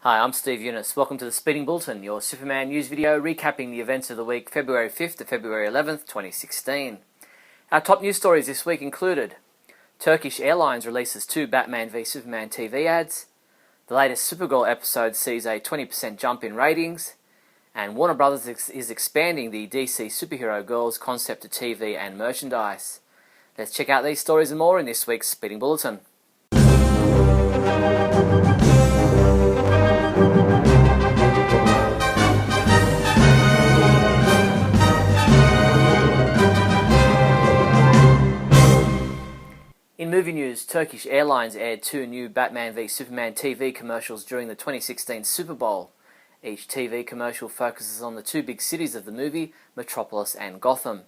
Hi, I'm Steve Younis. Welcome to the Speeding Bulletin, your Superman news video recapping the events of the week February 5th to February 11th, 2016. Our top news stories this week included Turkish Airlines releases 2 Batman v Superman TV ads, the latest Supergirl episode sees a 20% jump in ratings, and Warner Brothers is expanding the DC Superhero Girls concept to TV and merchandise. Let's check out these stories and more in this week's Speeding Bulletin. In movie news, Turkish Airlines aired 2 new Batman v Superman TV commercials during the 2016 Super Bowl. Each TV commercial focuses on the 2 big cities of the movie, Metropolis and Gotham.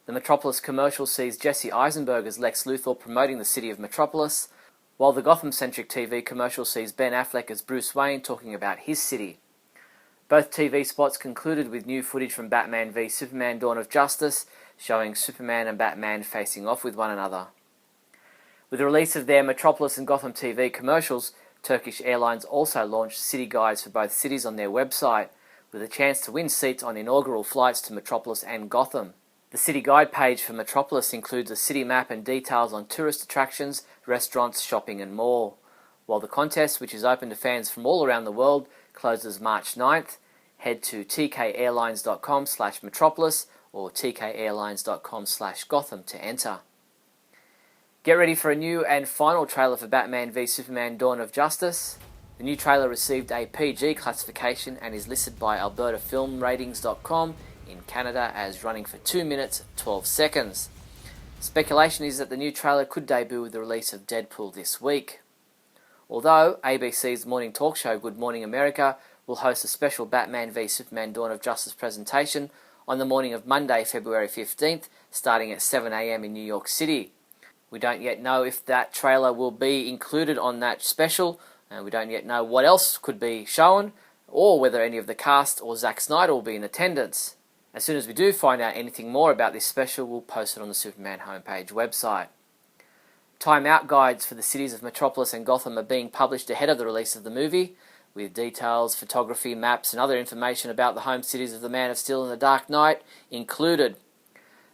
The Metropolis commercial sees Jesse Eisenberg as Lex Luthor promoting the city of Metropolis, while the Gotham-centric TV commercial sees Ben Affleck as Bruce Wayne talking about his city. Both TV spots concluded with new footage from Batman v Superman Dawn of Justice, showing Superman and Batman facing off with one another. With the release of their Metropolis and Gotham TV commercials, Turkish Airlines also launched city guides for both cities on their website, with a chance to win seats on inaugural flights to Metropolis and Gotham. The city guide page for Metropolis includes a city map and details on tourist attractions, restaurants, shopping and more. While the contest, which is open to fans from all around the world, closes March 9th, head to tkairlines.com/metropolis or tkairlines.com/Gotham to enter. Get ready for a new and final trailer for Batman v Superman Dawn of Justice. The new trailer received a PG classification and is listed by AlbertaFilmRatings.com in Canada as running for 2 minutes 12 seconds. Speculation is that the new trailer could debut with the release of Deadpool this week. Although ABC's morning talk show Good Morning America will host a special Batman v Superman Dawn of Justice presentation on the morning of Monday, February 15th, starting at 7 a.m. in New York City. We don't yet know if that trailer will be included on that special, and we don't yet know what else could be shown, or whether any of the cast or Zack Snyder will be in attendance. As soon as we do find out anything more about this special, we'll post it on the Superman homepage website. Time-out guides for the cities of Metropolis and Gotham are being published ahead of the release of the movie, with details, photography, maps and other information about the home cities of the Man of Steel and the Dark Knight included.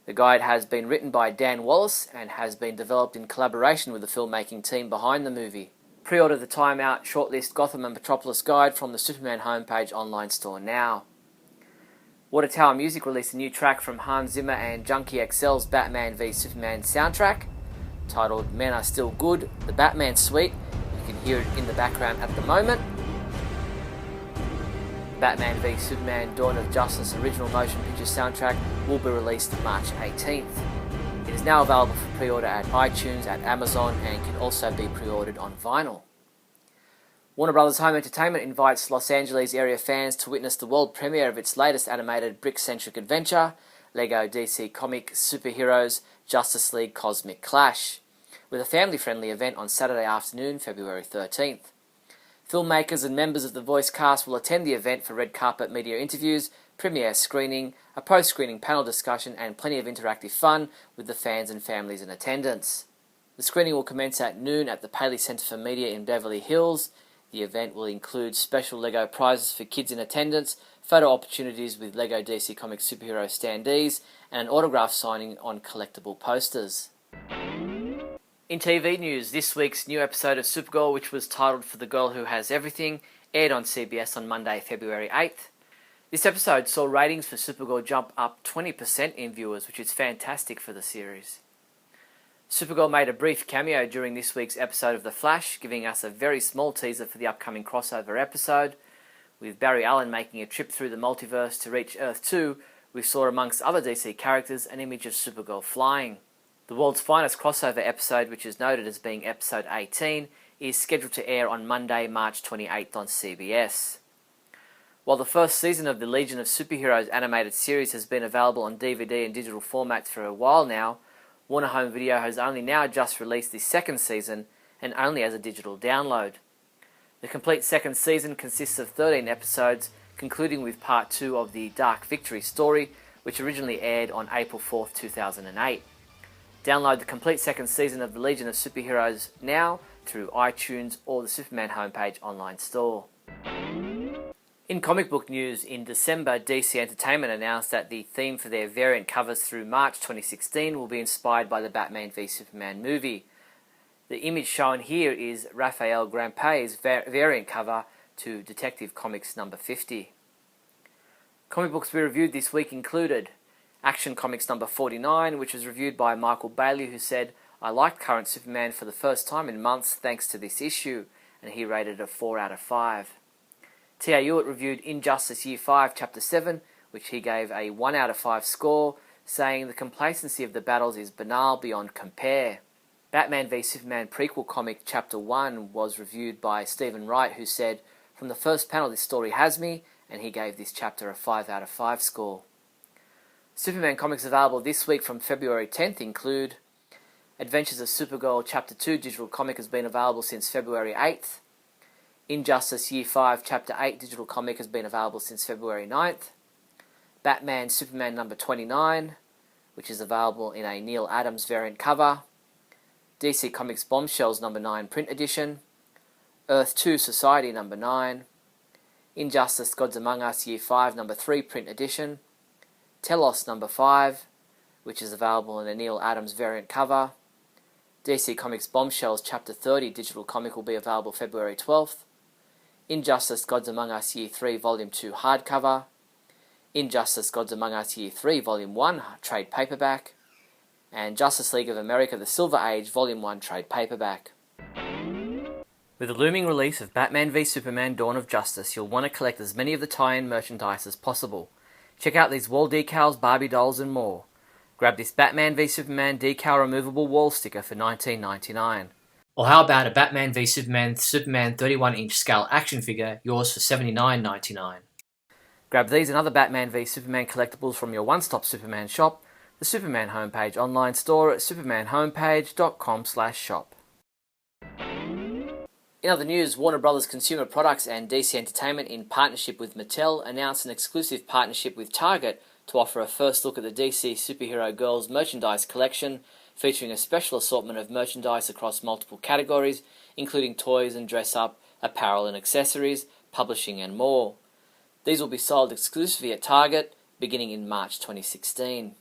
The guide has been written by Dan Wallace and has been developed in collaboration with the filmmaking team behind the movie. Pre-order the Time Out Shortlist Gotham and Metropolis guide from the Superman homepage online store now. Water Tower Music released a new track from Hans Zimmer and Junkie XL's Batman v Superman soundtrack, titled Men Are Still Good, the Batman Suite. You can hear it in the background at the moment. Batman v Superman Dawn of Justice original motion picture soundtrack will be released March 18th. It is now available for pre-order at iTunes, at Amazon, and can also be pre-ordered on vinyl. Warner Brothers Home Entertainment invites Los Angeles area fans to witness the world premiere of its latest animated brick-centric adventure, LEGO DC Comics Superheroes Justice League Cosmic Clash, with a family-friendly event on Saturday afternoon, February 13th. Filmmakers and members of the voice cast will attend the event for red carpet media interviews, premiere screening, a post-screening panel discussion and plenty of interactive fun with the fans and families in attendance. The screening will commence at noon at the Paley Center for Media in Beverly Hills. The event will include special LEGO prizes for kids in attendance, photo opportunities with LEGO DC Comics superhero standees, and an autograph signing on collectible posters. In TV news, this week's new episode of Supergirl, which was titled For the Girl Who Has Everything, aired on CBS on Monday, February 8th. This episode saw ratings for Supergirl jump up 20% in viewers, which is fantastic for the series. Supergirl made a brief cameo during this week's episode of The Flash, giving us a very small teaser for the upcoming crossover episode. With Barry Allen making a trip through the multiverse to reach Earth 2, we saw amongst other DC characters an image of Supergirl flying. The world's finest crossover episode, which is noted as being episode 18, is scheduled to air on Monday, March 28th on CBS. While the first season of the Legion of Superheroes animated series has been available on DVD and digital formats for a while now, Warner Home Video has only now just released the second season, and only as a digital download. The complete second season consists of 13 episodes, concluding with part 2 of the Dark Victory story, which originally aired on April 4th, 2008. Download the complete second season of the Legion of Superheroes now through iTunes or the Superman homepage online store. In comic book news, in December, DC Entertainment announced that the theme for their variant covers through March 2016 will be inspired by the Batman v Superman movie. The image shown here is Raphael Grampé's variant cover to Detective Comics number 50. Comic books we reviewed this week included Action Comics number 49, which was reviewed by Michael Bailey, who said, "I liked current Superman for the first time in months thanks to this issue," and he rated it a 4 out of 5. T.A. Ewart reviewed Injustice Year 5, Chapter 7, which he gave a 1 out of 5 score, saying the complacency of the battles is banal beyond compare. Batman v Superman prequel comic Chapter 1 was reviewed by Stephen Wright, who said, "From the first panel this story has me," and he gave this chapter a 5 out of 5 score. Superman comics available this week from February 10th include Adventures of Supergirl Chapter 2 digital comic has been available since February 8th. Injustice Year 5 Chapter 8 digital comic has been available since February 9th. Batman Superman number 29, which is available in a Neil Adams variant cover. DC Comics Bombshells number 9 print edition. Earth 2 Society number 9. Injustice Gods Among Us Year 5 number 3 print edition. Telos number 5, which is available in a Neil Adams variant cover. DC Comics Bombshells Chapter 30 digital comic will be available February 12th. Injustice Gods Among Us Year 3 Volume 2 hardcover. Injustice Gods Among Us Year 3 Volume 1 trade paperback. And Justice League of America The Silver Age Volume 1 trade paperback. With the looming release of Batman v Superman Dawn of Justice, you'll want to collect as many of the tie-in merchandise as possible. Check out these wall decals, Barbie dolls and more. Grab this Batman v Superman decal removable wall sticker for $19.99. Or how about a Batman v Superman 31-inch scale action figure, yours for $79.99. Grab these and other Batman v Superman collectibles from your one-stop Superman shop, the Superman homepage online store at supermanhomepage.com/shop. In other news, Warner Bros. Consumer Products and DC Entertainment, in partnership with Mattel, announced an exclusive partnership with Target to offer a first look at the DC Superhero Girls merchandise collection, featuring a special assortment of merchandise across multiple categories, including toys and dress-up, apparel and accessories, publishing and more. These will be sold exclusively at Target, beginning in March 2016.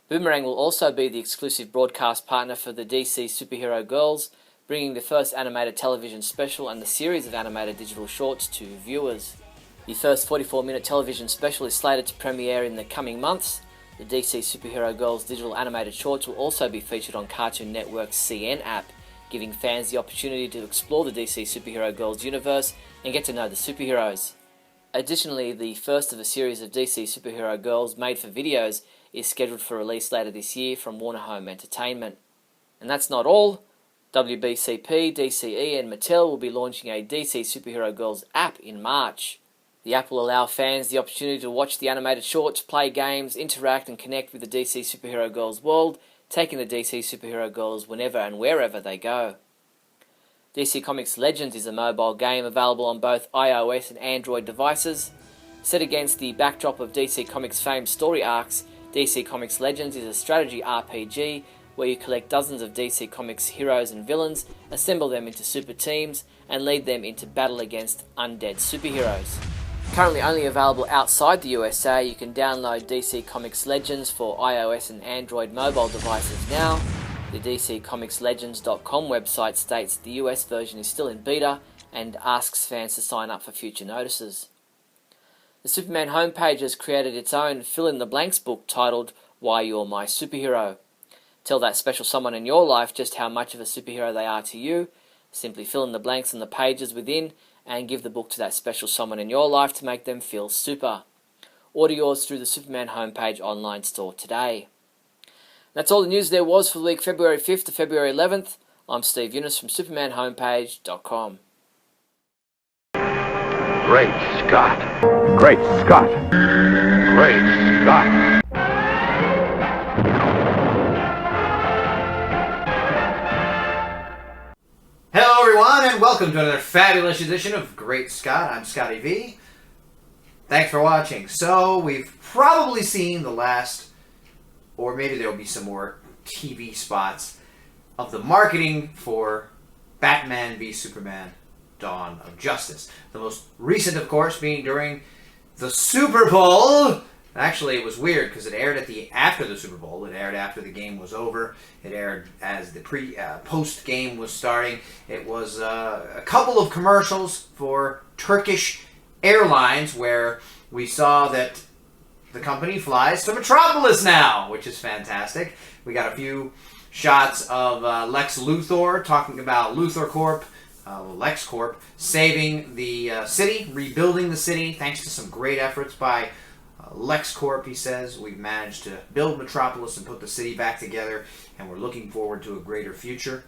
Boomerang will also be the exclusive broadcast partner for the DC Superhero Girls, bringing the first animated television special and the series of animated digital shorts to viewers. The first 44-minute television special is slated to premiere in the coming months. The DC Superhero Girls digital animated shorts will also be featured on Cartoon Network's CN app, giving fans the opportunity to explore the DC Superhero Girls universe and get to know the superheroes. Additionally, the first of a series of DC Superhero Girls made for videos is scheduled for release later this year from Warner Home Entertainment. And that's not all. WBCP, DCE and Mattel will be launching a DC Superhero Girls app in March. The app will allow fans the opportunity to watch the animated shorts, play games, interact and connect with the DC Superhero Girls world, taking the DC Superhero Girls whenever and wherever they go. DC Comics Legends is a mobile game available on both iOS and Android devices. Set against the backdrop of DC Comics' famed story arcs, DC Comics Legends is a strategy RPG where you collect dozens of DC Comics heroes and villains, assemble them into super teams, and lead them into battle against undead superheroes. Currently only available outside the USA, you can download DC Comics Legends for iOS and Android mobile devices now. The DCComicsLegends.com website states the US version is still in beta and asks fans to sign up for future notices. The Superman homepage has created its own fill-in-the-blanks book titled Why You're My Superhero. Tell that special someone in your life just how much of a superhero they are to you. Simply fill in the blanks on the pages within and give the book to that special someone in your life to make them feel super. Order yours through the Superman homepage online store today. That's all the news there was for the week February 5th to February 11th. I'm Steve Younis from supermanhomepage.com. Great Scott! Great Scott! Great Scott! Hello everyone and welcome to another fabulous edition of Great Scott. I'm Scotty V. Thanks for watching. So we've probably seen the last, or maybe there will be some more TV spots of the marketing for Batman v Superman: Dawn of Justice. The most recent, of course, being during the Super Bowl. Actually, it was weird because it aired after the Super Bowl. It aired after the game was over. It aired as the post game was starting. It was a couple of commercials for Turkish Airlines where we saw that the company flies to Metropolis now, which is fantastic. We got a few shots of Lex Luthor talking about Luthor Corp, LexCorp, saving the city, rebuilding the city, thanks to some great efforts by LexCorp. He says, we've managed to build Metropolis and put the city back together, and we're looking forward to a greater future.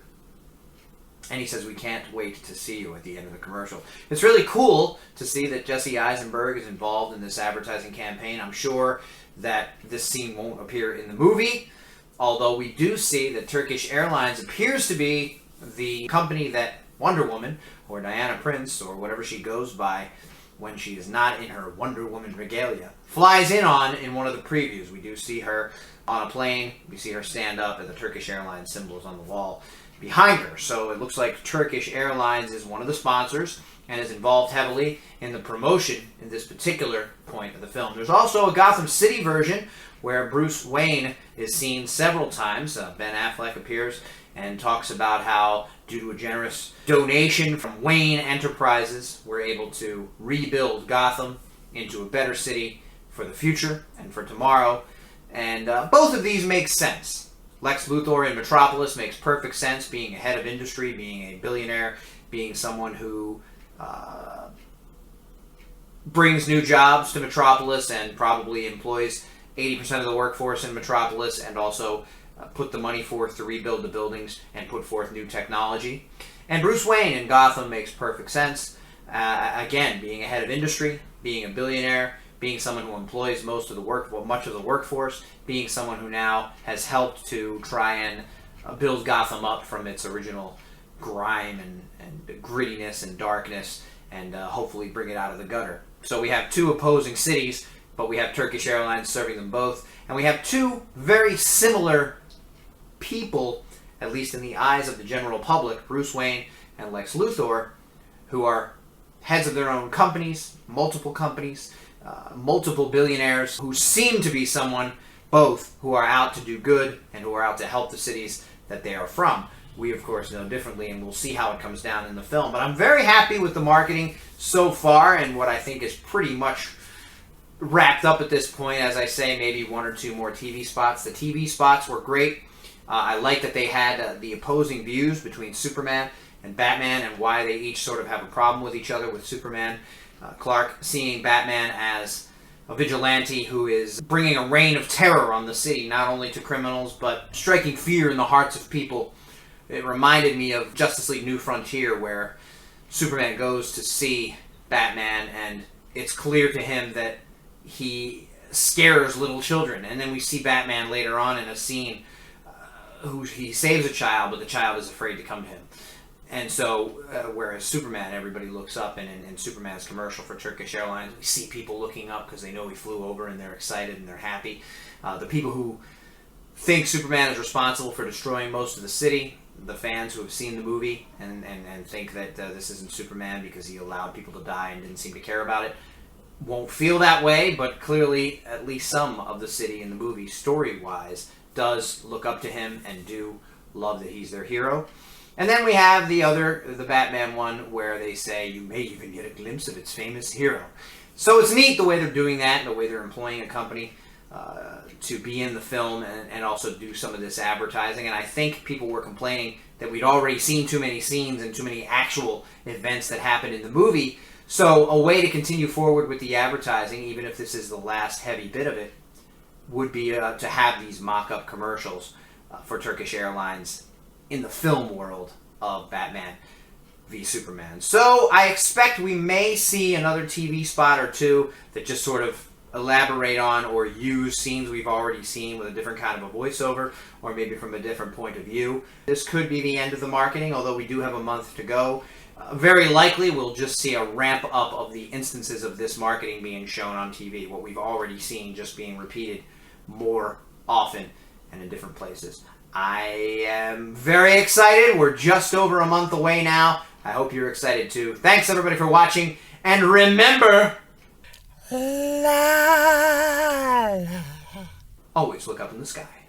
And he says, we can't wait to see you at the end of the commercial. It's really cool to see that Jesse Eisenberg is involved in this advertising campaign. I'm sure that this scene won't appear in the movie, although we do see that Turkish Airlines appears to be the company that Wonder Woman, or Diana Prince, or whatever she goes by when she is not in her Wonder Woman regalia, flies in on in one of the previews. We do see her on a plane. We see her stand up, and the Turkish Airlines symbol is on the wall behind her. So it looks like Turkish Airlines is one of the sponsors and is involved heavily in the promotion in this particular point of the film. There's also a Gotham City version where Bruce Wayne is seen several times. Ben Affleck appears and talks about how, due to a generous donation from Wayne Enterprises, we're able to rebuild Gotham into a better city for the future and for tomorrow. And both of these make sense. Lex Luthor in Metropolis makes perfect sense, being a head of industry, being a billionaire, being someone who brings new jobs to Metropolis and probably employs 80% of the workforce in Metropolis, and also put the money forth to rebuild the buildings and put forth new technology. And Bruce Wayne in Gotham makes perfect sense. Again, being a head of industry, being a billionaire, being someone who employs much of the workforce, being someone who now has helped to try and build Gotham up from its original grime and grittiness and darkness, and hopefully bring it out of the gutter. So we have two opposing cities, but we have Turkish Airlines serving them both, and we have two very similar people, at least in the eyes of the general public, Bruce Wayne and Lex Luthor, who are heads of their own companies, multiple billionaires, who seem to be someone, both, who are out to do good and who are out to help the cities that they are from. We, of course, know differently, and we'll see how it comes down in the film. But I'm very happy with the marketing so far, and what I think is pretty much wrapped up at this point. As I say, maybe one or two more TV spots. The TV spots were great. I like that they had the opposing views between Superman and Batman, and why they each sort of have a problem with each other, with Superman, Clark seeing Batman as a vigilante who is bringing a reign of terror on the city, not only to criminals, but striking fear in the hearts of people. It reminded me of Justice League New Frontier, where Superman goes to see Batman, and it's clear to him that he scares little children. And then we see Batman later on in a scene who he saves a child, but the child is afraid to come to him. And so, whereas Superman, everybody looks up, and in Superman's commercial for Turkish Airlines, we see people looking up because they know he flew over, and they're excited and they're happy. The people who think Superman is responsible for destroying most of the city, the fans who have seen the movie and think that this isn't Superman because he allowed people to die and didn't seem to care about it, won't feel that way, but clearly at least some of the city in the movie, story-wise, does look up to him and do love that he's their hero. And then we have the Batman one, where they say you may even get a glimpse of its famous hero. So it's neat the way they're doing that, the way they're employing a company to be in the film and also do some of this advertising. And I think people were complaining that we'd already seen too many scenes and too many actual events that happened in the movie. So a way to continue forward with the advertising, even if this is the last heavy bit of it, would be to have these mock-up commercials for Turkish Airlines in the film world of Batman v Superman. So I expect we may see another TV spot or two that just sort of elaborate on or use scenes we've already seen with a different kind of a voiceover, or maybe from a different point of view. This could be the end of the marketing, although we do have a month to go. Very likely we'll just see a ramp up of the instances of this marketing being shown on TV, what we've already seen just being repeated more often and in different places. I am very excited. We're just over a month away now. I hope you're excited too. Thanks everybody for watching. And remember, always look up in the sky.